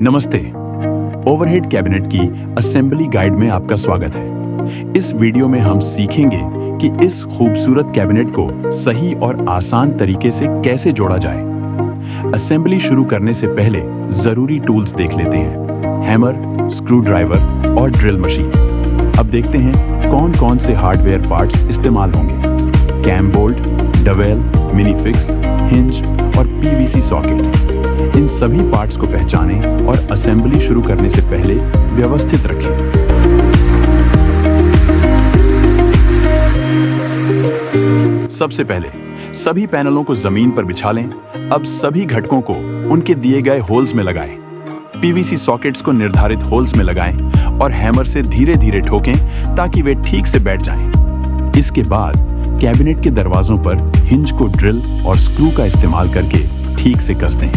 नमस्ते। Overhead cabinet की assembly guide में आपका स्वागत है। इस वीडियो में हम सीखेंगे कि इस खूबसूरत कैबिनेट को सही और आसान तरीके से कैसे जोड़ा जाए। असेंबली शुरू करने से पहले जरूरी टूल्स देख लेते हैं: हैमर, स्क्रू ड्राइवर और ड्रिल मशीन। अब देखते हैं कौन कौन से हार्डवेयर पार्ट्स इस्तेमाल होंगे: cam bolt, dowel, mini fix, hinge और पीवीसी सॉकेट। इन सभी पार्ट्स को पहचानें और असेंबली शुरू करने से पहले व्यवस्थित रखें। सबसे पहले सभी पैनलों को जमीन पर बिछा लें। अब सभी घटकों को उनके दिए गए होल्स में लगाएं। पीवीसी सॉकेट्स को निर्धारित होल्स में लगाएं और हैमर से धीरे धीरे ठोकें ताकि वे ठीक से बैठ जाएं। इसके बाद कैबिनेट के दरवाजों पर हिंज को ड्रिल और स्क्रू का इस्तेमाल करके ठीक से कस दें।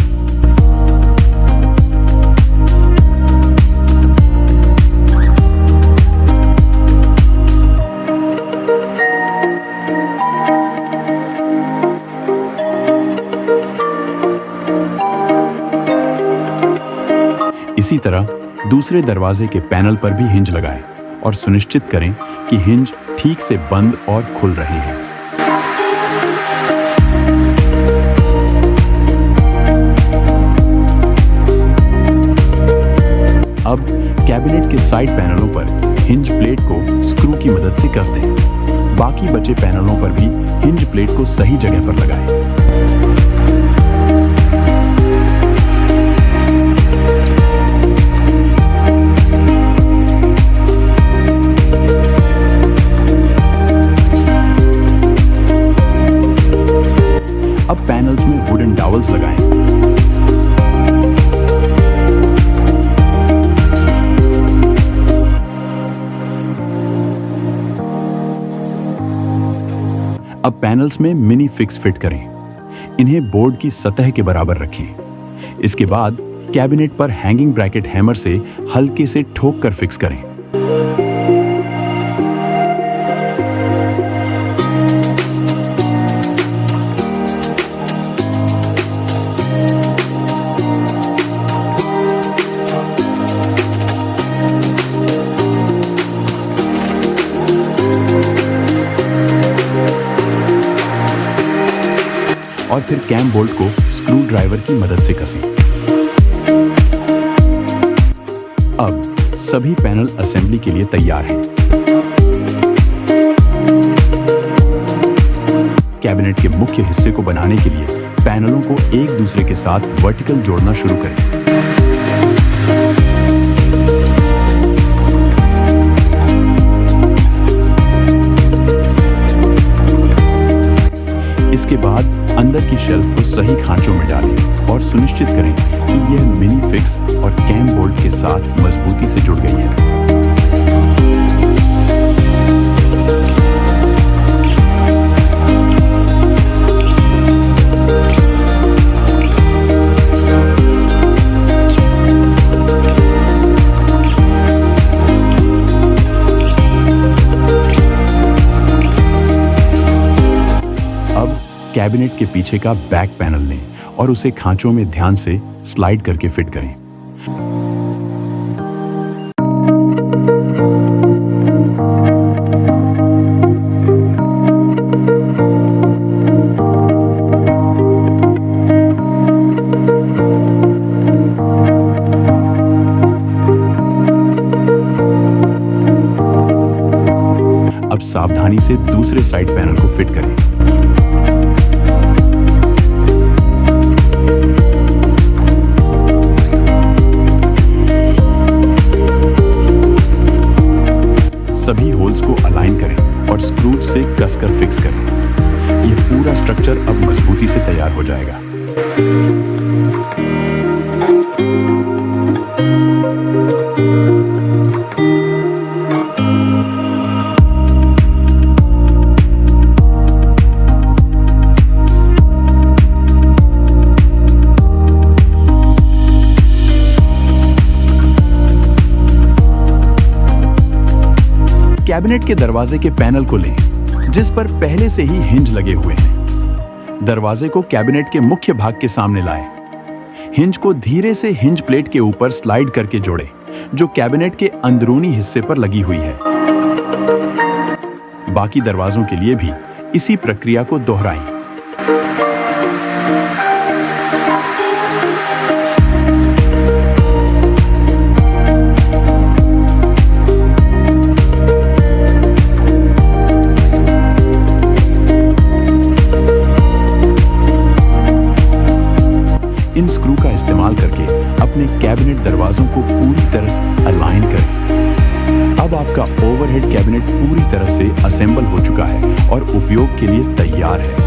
इसी तरह दूसरे दरवाजे के पैनल पर भी हिंज लगाएं और सुनिश्चित करें कि हिंज ठीक से बंद और खुल रहे हैं। अब कैबिनेट के साइड पैनलों पर हिंज प्लेट को स्क्रू की मदद से कस दें। बाकी बचे पैनलों पर भी हिंज प्लेट को सही जगह पर लगाएं। अब पैनल्स में वुडन डॉवल्स लगाएं। अब पैनल्स में मिनी फिक्स फिट करें। इन्हें बोर्ड की सतह के बराबर रखें। इसके बाद कैबिनेट पर हैंगिंग ब्रैकेट हैमर से हल्के से ठोक कर फिक्स करें। और फिर कैम बोल्ट को स्क्रू ड्राइवर की मदद से कसें। अब सभी पैनल असेंबली के लिए तैयार हैं। कैबिनेट के मुख्य हिस्से को बनाने के लिए पैनलों को एक दूसरे के साथ वर्टिकल जोड़ना शुरू करें। इसके बाद अंदर की शेल्फ को सही खांचों में डालें और सुनिश्चित करें कि यह मिनी फिक्स और कैम बोल्ट के साथ मजबूती से जुड़ गई है। कैबिनेट के पीछे का बैक पैनल लें और उसे खांचों में ध्यान से स्लाइड करके फिट करें। अब सावधानी से दूसरे साइड पैनल को फिट करें। सभी होल्स को अलाइन करें और स्क्रूज से कसकर फिक्स करें। यह पूरा स्ट्रक्चर अब मजबूती से तैयार हो जाएगा। कैबिनेट के दरवाजे के पैनल को लें जिस पर पहले से ही हिंज लगे हुए हैं। दरवाजे को कैबिनेट के मुख्य भाग के सामने लाएं। हिंज को धीरे से हिंज प्लेट के ऊपर स्लाइड करके जोड़ें, जो कैबिनेट के अंदरूनी हिस्से पर लगी हुई है। बाकी दरवाजों के लिए भी इसी प्रक्रिया को दोहराएं। इन स्क्रू का इस्तेमाल करके अपने कैबिनेट दरवाजों को पूरी तरह से अलाइन करें। अब आपका ओवरहेड कैबिनेट पूरी तरह से असेंबल हो चुका है और उपयोग के लिए तैयार है।